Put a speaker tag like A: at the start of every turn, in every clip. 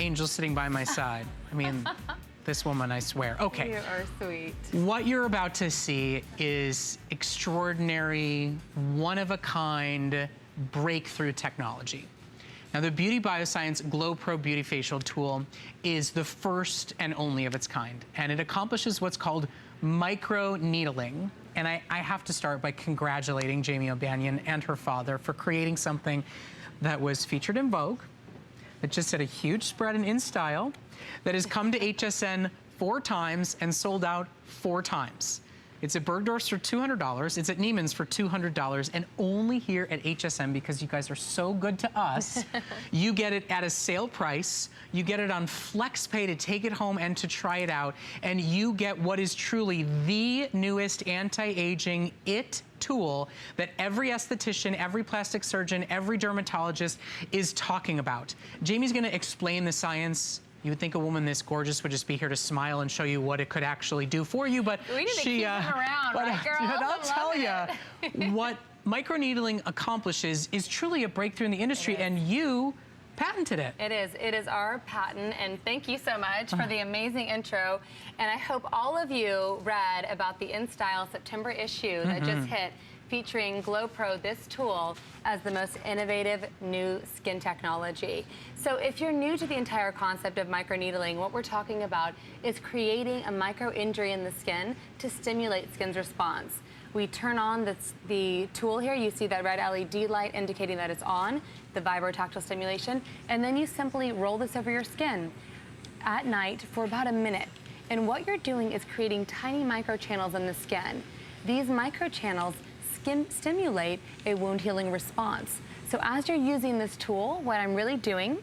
A: angel sitting by my side. I mean, this woman, I swear. Okay.
B: You are sweet.
A: What you're about to see is extraordinary, one-of-a-kind breakthrough technology. Now, the Bioscience GloPRO Beauty Facial Tool is the first and only of its kind, and it accomplishes what's called microneedling. And I have to start by congratulating Jamie O'Banion and her father for creating something that was featured in Vogue, that just had a huge spread and in style, that has come to HSN 4 times and sold out 4 times. It's at Bergdorf's for $200, it's at Neiman's for $200, and only here at HSN, because you guys are so good to us, you get it at a sale price, you get it on FlexPay to take it home and to try it out, and you get what is truly the newest anti-aging tool that every esthetician, every plastic surgeon, every dermatologist is talking about. Jamie's gonna explain the science. You would think a woman this gorgeous would just be here to smile and show you what it could actually do for you, but
B: we need to keep them around, right, girl?
A: But I'll tell you, what microneedling accomplishes is truly a breakthrough in the industry, and you patented it.
B: It is our patent, and thank you so much for the amazing intro. And I hope all of you read about the InStyle September issue that just hit, featuring GloPRO, this tool, as the most innovative new skin technology. So if you're new to the entire concept of microneedling, what we're talking about is creating a micro injury in the skin to stimulate skin's response. We turn on the tool here. You see that red LED light indicating that it's on, the vibrotactile stimulation, and then you simply roll this over your skin at night for about a minute. And what you're doing is creating tiny microchannels in the skin. These microchannels stimulate a wound healing response. So as you're using this tool, what I'm really doing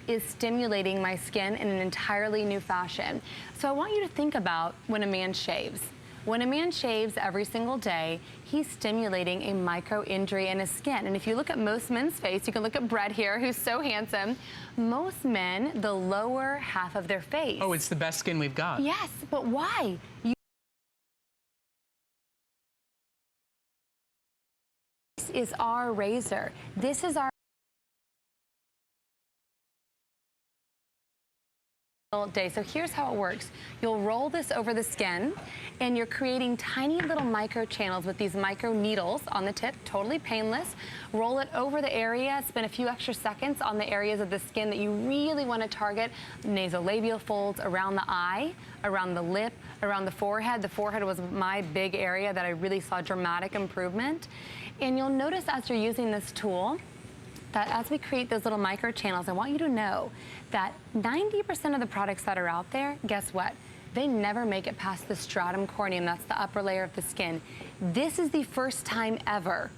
B: is stimulating my skin in an entirely new fashion. So I want you to think about when a man shaves. When a man shaves every single day, he's stimulating a micro injury in his skin. And if you look at most men's face, you can look at Brett here, who's so handsome. Most men, the lower half of their face.
A: Oh, it's the best skin we've got.
B: Yes, but why? This is our razor. This is our day. So here's how it works. You'll roll this over the skin, and you're creating tiny little micro channels with these micro needles on the tip, totally painless. Roll it over the area, spend a few extra seconds on the areas of the skin that you really want to target: nasolabial folds, around the eye, around the lip, around the forehead. The forehead was my big area that I really saw dramatic improvement. And you'll notice as you're using this tool that as we create those little micro channels, I want you to know that 90% of the products that are out there, guess what? They never make it past the stratum corneum. That's the upper layer of the skin. This is the first time ever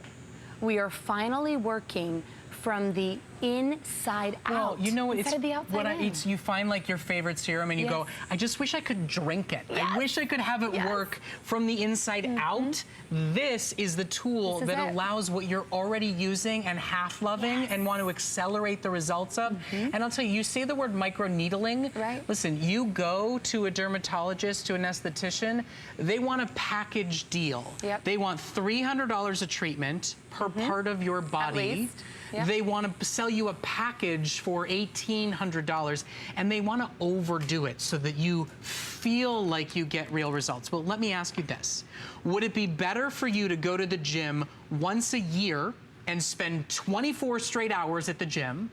B: we are finally working from the inside out.
A: Well, you know,
B: it's
A: you find like your favorite serum and you go, I just wish I could drink it.
B: Yes.
A: I wish I could have it work from the inside out. This is the tool that allows what you're already using and half loving and want to accelerate the results of. And I'll tell you, you say the word microneedling.
B: Right.
A: Listen, you go to a dermatologist, to an esthetician, they want a package deal. They want $300 a treatment per part of your body.
B: At least.
A: They want to sell you a package for $1,800, and they want to overdo it so that you feel like you get real results. Well, let me ask you this. Would it be better for you to go to the gym once a year and spend 24 straight hours at the gym,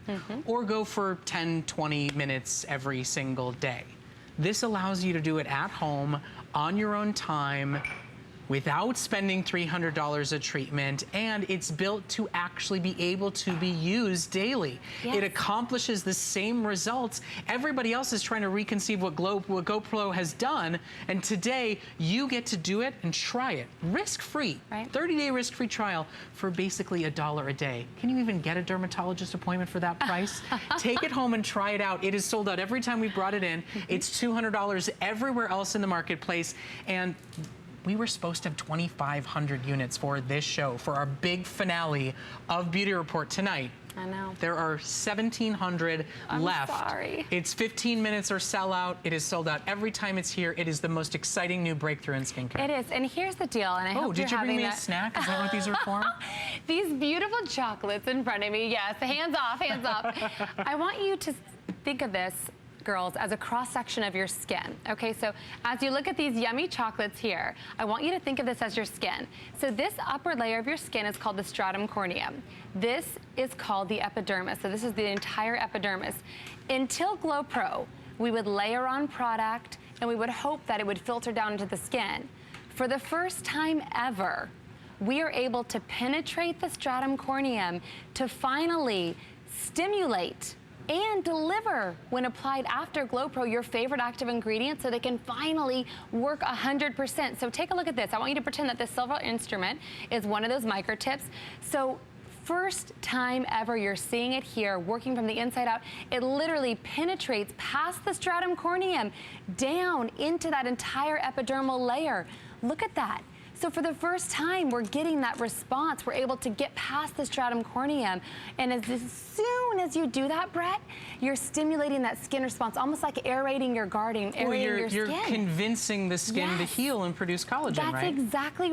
A: or go for 10, 20 minutes every single day? This allows you to do it at home, on your own time, without spending $300 a treatment, and it's built to actually be able to be used daily. It accomplishes the same results. Everybody else is trying to reconceive what GoPro has done, and today you get to do it and try it risk-free. 30-day risk-free trial for basically $1 a day. Can you even get a dermatologist appointment for that price? Take it home and try it out. It is sold out every time we brought it in. It's $200 everywhere else in the marketplace, and we were supposed to have 2,500 units for this show, for our big finale of Beauty Report tonight.
B: I know.
A: There are 1,700 left.
B: I'm sorry.
A: It's 15 minutes or sell out. It is sold out every time it's here. It is the most exciting new breakthrough in skincare.
B: It is, and here's the deal, and I hope
A: did you bring me a snack? Is that what these are for?
B: These beautiful chocolates in front of me. Yes, hands off, hands off. I want you to think of this girls, as a cross-section of your skin. Okay, so as you look at these yummy chocolates here, I want you to think of this as your skin. So this upper layer of your skin is called the stratum corneum. This is called the epidermis. So this is the entire epidermis. Until GloPRO, we would layer on product and we would hope that it would filter down into the skin. For the first time ever, we are able to penetrate the stratum corneum to finally stimulate and deliver, when applied after GloPRO, your favorite active ingredient so they can finally work 100%. So take a look at this. I want you to pretend that this silver instrument is one of those micro tips. So first time ever you're seeing it here, working from the inside out. It literally penetrates past the stratum corneum down into that entire epidermal layer. Look at that. So for the first time, we're getting that response. We're able to get past the stratum corneum. And as soon as you do that, Brett, you're stimulating that skin response, almost like aerating your garden, aerating your skin.
A: You're convincing the skin to heal and produce collagen, right?
B: That's exactly.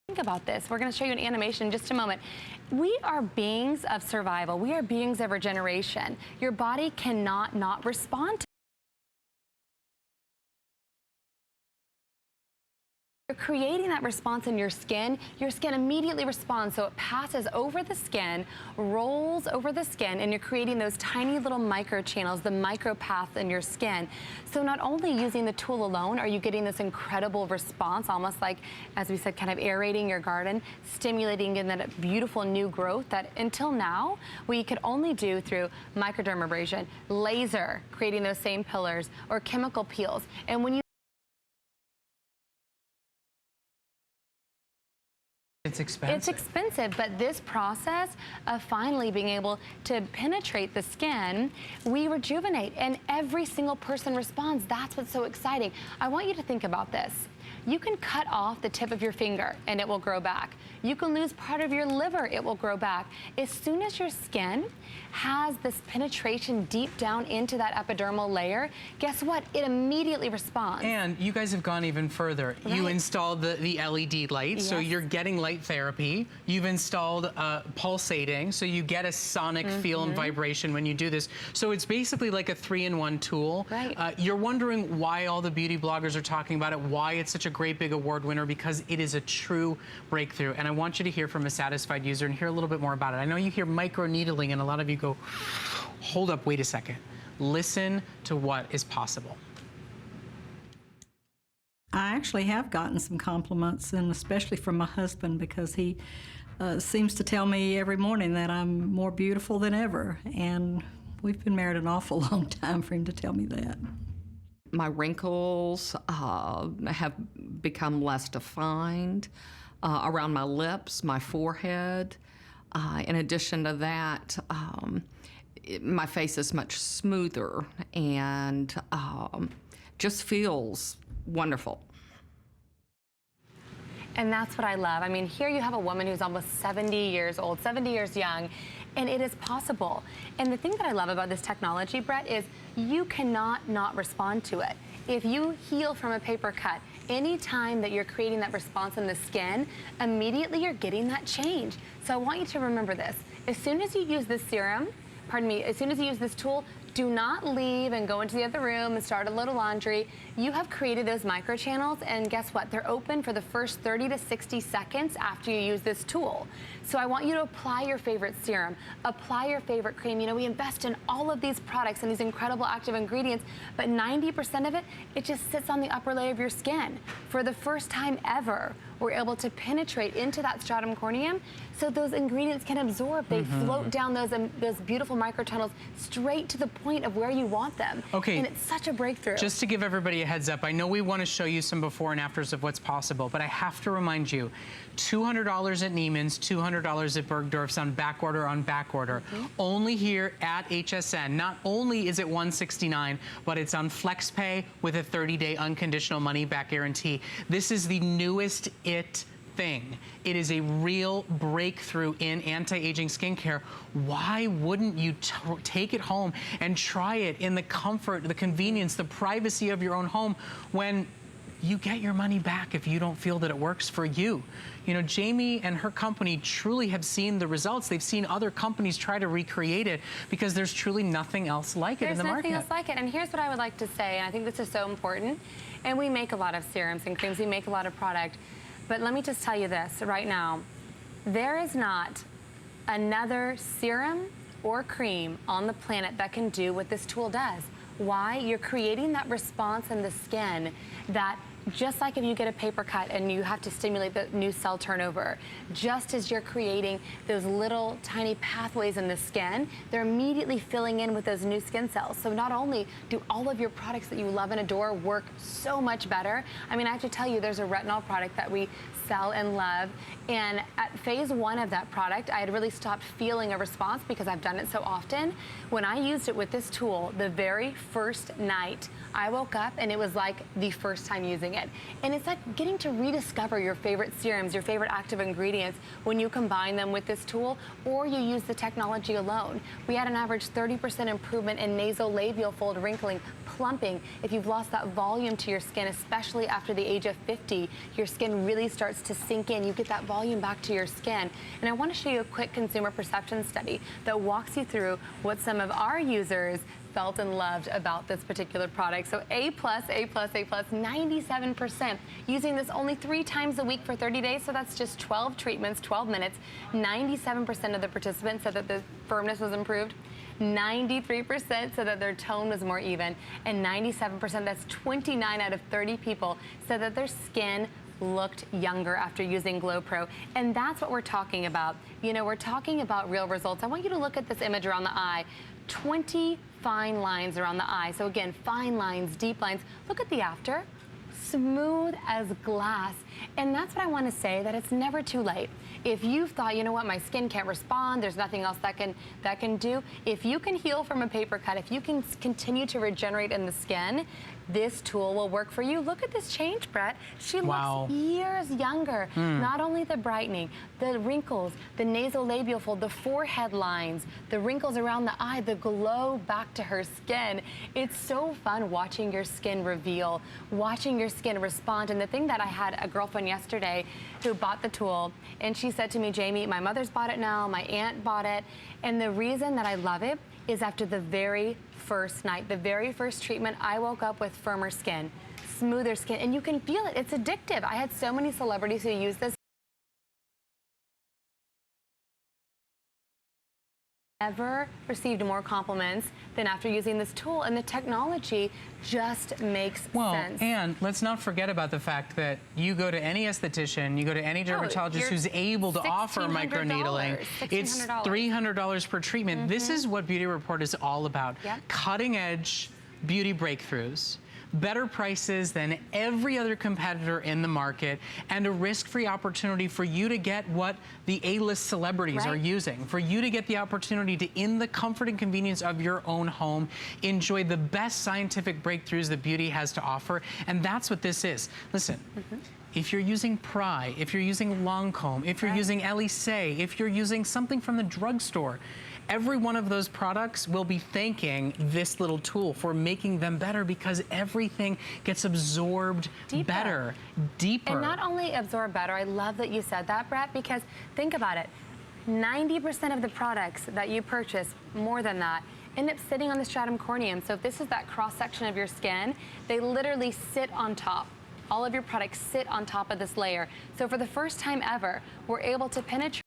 B: Think about this. We're going to show you an animation in just a moment. We are beings of survival. We are beings of regeneration. Your body cannot not respond to. You're creating that response in your skin immediately responds, so it passes over the skin, rolls over the skin, and you're creating those tiny little micro channels, the micropath in your skin. So not only using the tool alone are you getting this incredible response, almost like, as we said, kind of aerating your garden, stimulating in that beautiful new growth that until now we could only do through microdermabrasion, laser, creating those same pillars, or chemical peels. And when you
A: It's expensive.
B: It's expensive, but this process of finally being able to penetrate the skin, we rejuvenate, and every single person responds. That's what's so exciting. I want you to think about this. You can cut off the tip of your finger and it will grow back. You can lose part of your liver, it will grow back. As soon as your skin has this penetration deep down into that epidermal layer, guess what? It immediately responds.
A: And you guys have gone even further.
B: Right.
A: You installed the LED light,
B: Yes.
A: so you're getting light therapy. You've installed pulsating, so you get a sonic feel and vibration when you do this. So it's basically like a 3-in-1 tool.
B: Right.
A: You're wondering why all the beauty bloggers are talking about it, why it's such a great big award winner, because it is a true breakthrough. And I want you to hear from a satisfied user and hear a little bit more about it. I know you hear microneedling and a lot of you go, hold up, wait a second. Listen to what is possible.
C: I actually have gotten some compliments, and especially from my husband, because he seems to tell me every morning that I'm more beautiful than ever. And we've been married an awful long time for him to tell me that.
D: My wrinkles have become less defined around my lips, my forehead. In addition to that, my face is much smoother and just feels wonderful.
B: And that's what I love. I mean, here you have a woman who's almost 70 years old, 70 years young, and it is possible. And the thing that I love about this technology, Brett, is you cannot not respond to it. If you heal from a paper cut, anytime that you're creating that response in the skin, immediately you're getting that change. So I want you to remember this. As soon as you use this serum, as soon as you use this tool, do not leave and go into the other room and start a load of laundry. You have created those microchannels, and guess what? They're open for the first 30 to 60 seconds after you use this tool. So I want you to apply your favorite serum, apply your favorite cream. You know, we invest in all of these products and these incredible active ingredients, but 90% of it, it just sits on the upper layer of your skin. For the first time ever, we're able to penetrate into that stratum corneum so those ingredients can absorb. They float down those beautiful microtunnels straight to the point of where you want them.
A: Okay.
B: And it's such a breakthrough.
A: Just to give everybody a heads up, I know we want to show you some before and afters of what's possible, but I have to remind you, $200 at Neiman's, $200 at Bergdorf's on back order Only here at HSN. Not only is it $169, but it's on FlexPay with a 30-day unconditional money-back guarantee. This is the newest thing. It is a real breakthrough in anti-aging skincare. Why wouldn't you take it home and try it in the comfort, the convenience, the privacy of your own home when you get your money back if you don't feel that it works for you. You know, Jamie and her company truly have seen the results. They've seen other companies try to recreate it because there's truly nothing else like it in the market.
B: There's nothing else like it. And here's what I would like to say, and I think this is so important. And we make a lot of serums and creams. We make a lot of product. But let me just tell you this right now. There is not another serum or cream on the planet that can do what this tool does. Why? You're creating that response in the skin that, just like if you get a paper cut and you have to stimulate the new cell turnover, just as you're creating those little tiny pathways in the skin, they're immediately filling in with those new skin cells. So not only do all of your products that you love and adore work so much better, I mean, I have to tell you, there's a retinol product that we sell and love, and at phase 1 of that product, I had really stopped feeling a response because I've done it so often. When I used it with this tool, the very first night, I woke up and it was like the first time using it. And it's like getting to rediscover your favorite serums, your favorite active ingredients when you combine them with this tool or you use the technology alone. We had an average 30% improvement in nasolabial fold wrinkling, plumping. If you've lost that volume to your skin, especially after the age of 50, your skin really starts to sink in. You get that volume back to your skin. And I want to show you a quick consumer perception study that walks you through what some of our users felt and loved about this particular product. So A+, 97%. Using this only 3 times a week for 30 days, so that's just 12 treatments, 12 minutes. 97% of the participants said that the firmness was improved. 93% said that their tone was more even. And 97%, that's 29 out of 30 people, said that their skin looked younger after using GloPRO. And that's what we're talking about. You know, we're talking about real results. I want you to look at this image around the eye. 20 fine lines around the eye. So again, fine lines, deep lines. Look at the after. Smooth as glass. And that's what I want to say, that it's never too late. If you've thought, you know what, my skin can't respond, there's nothing else that can do, if you can heal from a paper cut, if you can continue to regenerate in the skin, this tool will work for you. Look at this change, Brett. She looks years younger. Not only the brightening, the wrinkles, the nasolabial fold, the forehead lines, the wrinkles around the eye, the glow back to her skin. It's so fun watching your skin reveal, watching your skin respond. And the thing that I had a girlfriend yesterday who bought the tool, and she said to me, Jamie, my mother's bought it now, my aunt bought it, and the reason that I love it is after the very first night, the very first treatment, I woke up with firmer skin, smoother skin, and you can feel it. It's addictive. I had so many celebrities who use this. Never received more compliments than after using this tool, and the technology just makes sense.
A: And let's not forget about the fact that you go to any esthetician, you go to any dermatologist who's able to offer microneedling. It's $300 per treatment. This is what Beauty Report is all about. Cutting edge beauty breakthroughs, better prices than every other competitor in the market, and a risk-free opportunity for you to get what the A-list celebrities are using, for you to get the opportunity to, in the comfort and convenience of your own home, enjoy the best scientific breakthroughs that beauty has to offer. And that's what this is. Listen. If you're using Pry, if you're using Lancome, if you're using Elise, if you're using something from the drugstore, every one of those products will be thanking this little tool for making them better, because everything gets absorbed better, deeper.
B: And not only absorb better, I love that you said that, Brett, because think about it. 90% of the products that you purchase, more than that, end up sitting on the stratum corneum. So if this is that cross-section of your skin, they literally sit on top. All of your products sit on top of this layer. So for the first time ever, we're able to penetrate,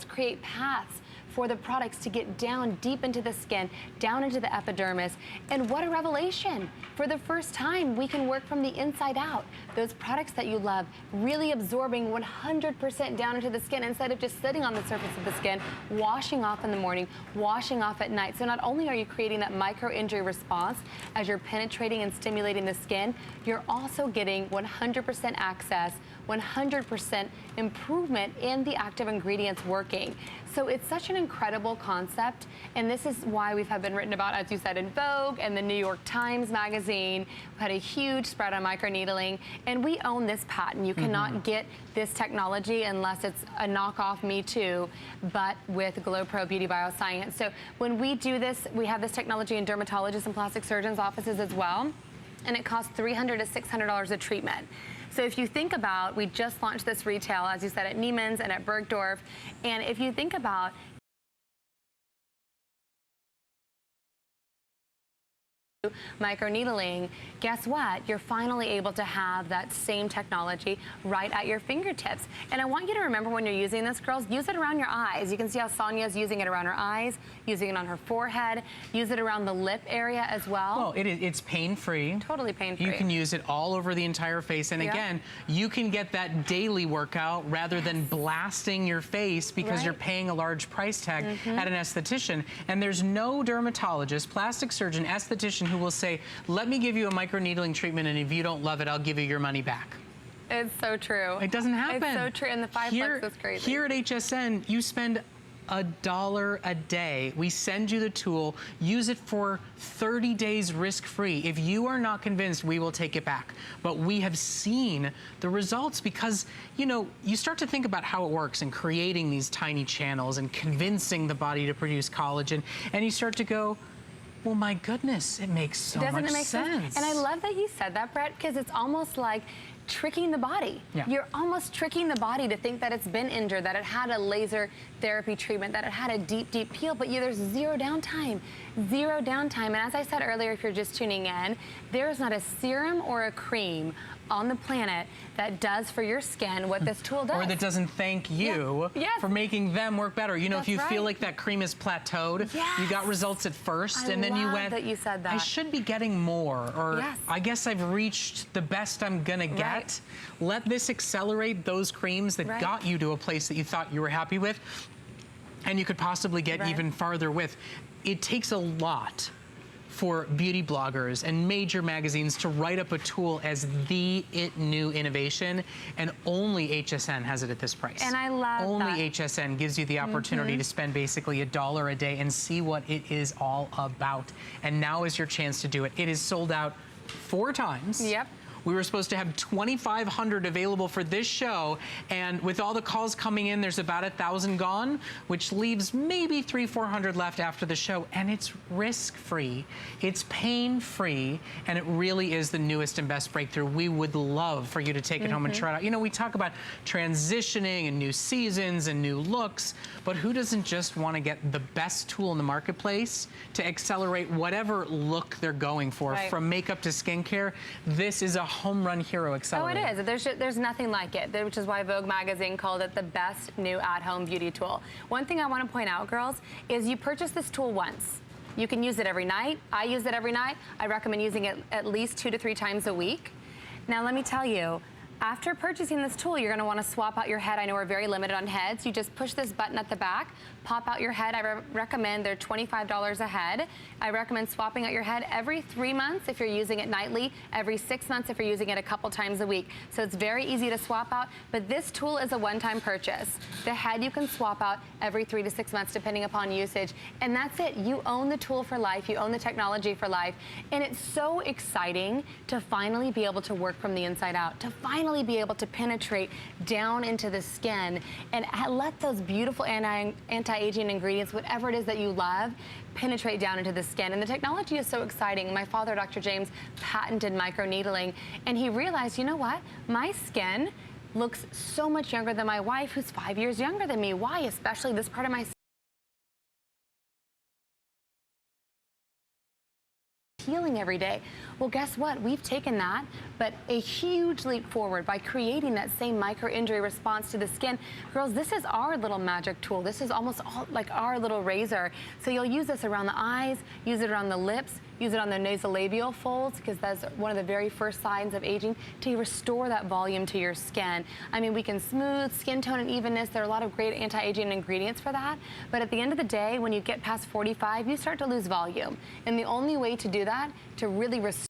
B: create paths for the products to get down deep into the skin, down into the epidermis. And what a revelation. For the first time, we can work from the inside out. Those products that you love, really absorbing 100% down into the skin instead of just sitting on the surface of the skin, washing off in the morning, washing off at night. So not only are you creating that micro-injury response as you're penetrating and stimulating the skin, you're also getting 100% access, 100% improvement in the active ingredients working. So it's such an incredible concept, and this is why we've been written about, as you said, in Vogue and the New York Times Magazine. We've had a huge spread on microneedling, and we own this patent. You cannot get this technology unless it's a knockoff Me Too, but with GloPRO Beauty Bioscience. So when we do this, we have this technology in dermatologists and plastic surgeons' offices as well, and it costs $300 to $600 a treatment. So if you think about, we just launched this retail, as you said, at Neiman's and at Bergdorf, and if you think about microneedling, guess what? You're finally able to have that same technology right at your fingertips. And I want you to remember when you're using this, girls, use it around your eyes. You can see how Sonia's using it around her eyes, using it on her forehead, use it around the lip area as well.
A: Well, it's pain-free.
B: Totally pain-free.
A: You can use it all over the entire face. And again, you can get that daily workout rather than blasting your face because you're paying a large price tag at an esthetician. And there's no dermatologist, plastic surgeon, esthetician who will say, let me give you a microneedling treatment, and if you don't love it, I'll give you your money back.
B: It's so true.
A: It doesn't happen.
B: It's so true, and the $5 is crazy.
A: Here at HSN, you spend $1 a day. We send you the tool, use it for 30 days risk-free. If you are not convinced, we will take it back. But we have seen the results because, you know, you start to think about how it works and creating these tiny channels and convincing the body to produce collagen, and you start to go, well, my goodness, it makes so much sense.
B: And I love that you said that, Brett, because it's almost like tricking the body. You're almost tricking the body to think that it's been injured, that it had a laser therapy treatment, that it had a deep, deep peel, but there's zero downtime. Zero downtime. And as I said earlier, if you're just tuning in, there is not a serum or a cream on the planet that does for your skin what this tool does.
A: Or that doesn't thank you for making them work better. You know, if you feel like that cream is plateaued, you got results at first, and then you went,
B: that you said that.
A: I should be getting more, or I guess I've reached the best I'm gonna get. Let this accelerate those creams that got you to a place that you thought you were happy with, and you could possibly get even farther with. It takes a lot for beauty bloggers and major magazines to write up a tool as the new innovation, and only HSN has it at this price.
B: And I love
A: only HSN gives you the opportunity to spend basically $1 a day and see what it is all about. And now is your chance to do it. It is sold out 4 times. We were supposed to have 2,500 available for this show, and with all the calls coming in, there's about 1,000 gone, which leaves maybe 300-400 left after the show, and it's risk-free, it's pain-free, and it really is the newest and best breakthrough. We would love for you to take it home and try it out. You know, we talk about transitioning and new seasons and new looks, but who doesn't just want to get the best tool in the marketplace to accelerate whatever look they're going for, from makeup to skincare? This is a home run hero accelerator.
B: Oh, it is. There's nothing like it, which is why Vogue magazine called it the best new at-home beauty tool. One thing I want to point out, girls, is you purchase this tool once. You can use it every night. I use it every night. I recommend using it at least 2 to 3 times a week. Now, let me tell you, after purchasing this tool, you're going to want to swap out your head. I know we're very limited on heads. You just push this button at the back, pop out your head. I recommend they're $25 a head. I recommend swapping out your head every 3 months if you're using it nightly, every 6 months if you're using it a couple times a week. So it's very easy to swap out, but this tool is a one-time purchase. The head you can swap out every 3 to 6 months depending upon usage, and that's it. You own the tool for life. You own the technology for life, and it's so exciting to finally be able to work from the inside out, to finally be able to penetrate down into the skin and let those beautiful anti-aging ingredients, whatever it is that you love, penetrate down into the skin. And the technology is so exciting. My father, Dr. James, patented microneedling, and he realized, you know what? My skin looks so much younger than my wife, who's 5 years younger than me. Why? Especially this part of my healing every day. Well, guess what? We've taken that, but a huge leap forward by creating that same micro-injury response to the skin. Girls, this is our little magic tool. This is almost all like our little razor. So you'll use this around the eyes, use it around the lips, use it on the nasolabial folds, because that's one of the very first signs of aging, to restore that volume to your skin. I mean, we can smooth skin tone and evenness. There are a lot of great anti-aging ingredients for that. But at the end of the day, when you get past 45, you start to lose volume. And the only way to do that, to really restore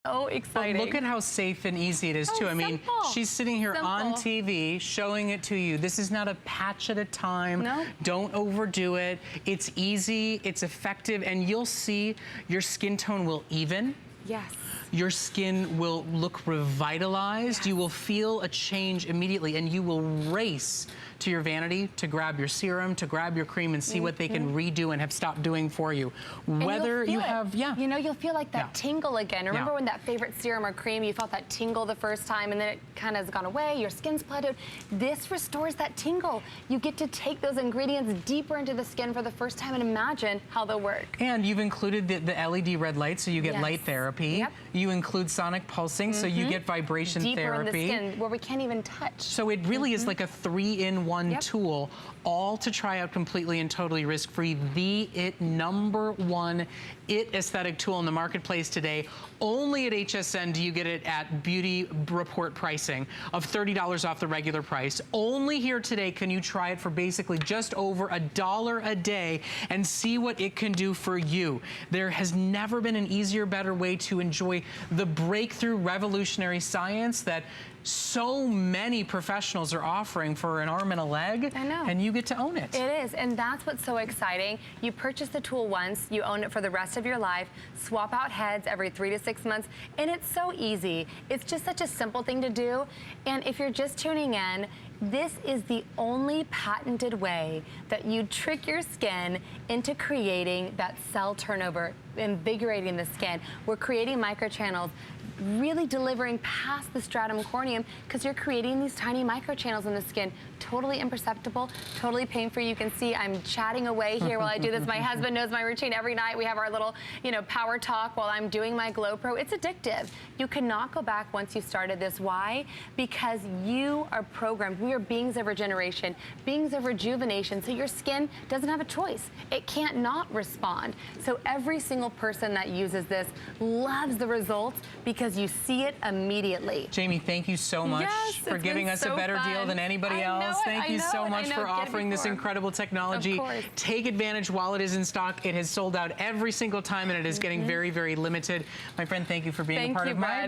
B: So exciting.
A: But look at how safe and easy it is, too. I mean,
B: simple.
A: she's sitting here on
B: Simple.
A: TV showing it to you. This is not a patch at a time.
B: No.
A: Don't overdo it. It's easy, it's effective, and you'll see your skin tone will even.
B: Yes.
A: Your skin will look revitalized.
B: Yes.
A: You will feel a change immediately, and you will race to your vanity to grab your serum, to grab your cream, and see what they can redo and have stopped doing for you. Whether you have,
B: You know, you'll feel like that tingle again. Remember
A: Yeah.
B: when that favorite serum or cream, you felt that tingle the first time, and then it kind of has gone away, your skin's plateaued. This restores that tingle. You get to take those ingredients deeper into the skin for the first time and imagine how they'll work.
A: And you've included the LED red light, so you get
B: Yes.
A: light therapy.
B: Yep.
A: You include sonic pulsing, so you get vibration
B: Deeper
A: therapy.
B: in the skin where we can't even touch.
A: So it really is like a 3-in-1
B: Yep.
A: tool, all to try out completely and totally risk-free. The #1 aesthetic tool in the marketplace today. Only at HSN do you get it at beauty report pricing of $30 off the regular price. Only here today can you try it for basically just over $1 a day and see what it can do for you. There has never been an easier, better way to enjoy the breakthrough revolutionary science that so many professionals are offering for an arm and a leg.
B: I know.
A: And you get to own it.
B: It is, and that's what's so exciting. You purchase the tool once, you own it for the rest of your life, swap out heads every 3 to 6 months, and it's so easy. It's just such a simple thing to do, and if you're just tuning in, this is the only patented way that you trick your skin into creating that cell turnover, invigorating the skin. We're creating microchannels, really delivering past the stratum corneum because you're creating these tiny microchannels in the skin, totally imperceptible, totally pain-free. You can see I'm chatting away here while I do this. My husband knows my routine every night. We have our little, power talk while I'm doing my GloPRO. It's addictive. You cannot go back once you started this. Why? Because you are programmed. We are beings of regeneration, beings of rejuvenation. So your skin doesn't have a choice. It can't not respond. So every single person that uses this loves the results because you see it immediately.
A: Jamie, thank you so much for giving us a better deal than anybody else. Thank you so much for offering this incredible technology. Take advantage while it is in stock. It has sold out every single time, and it is getting very, very limited. My friend, thank you for being a part of my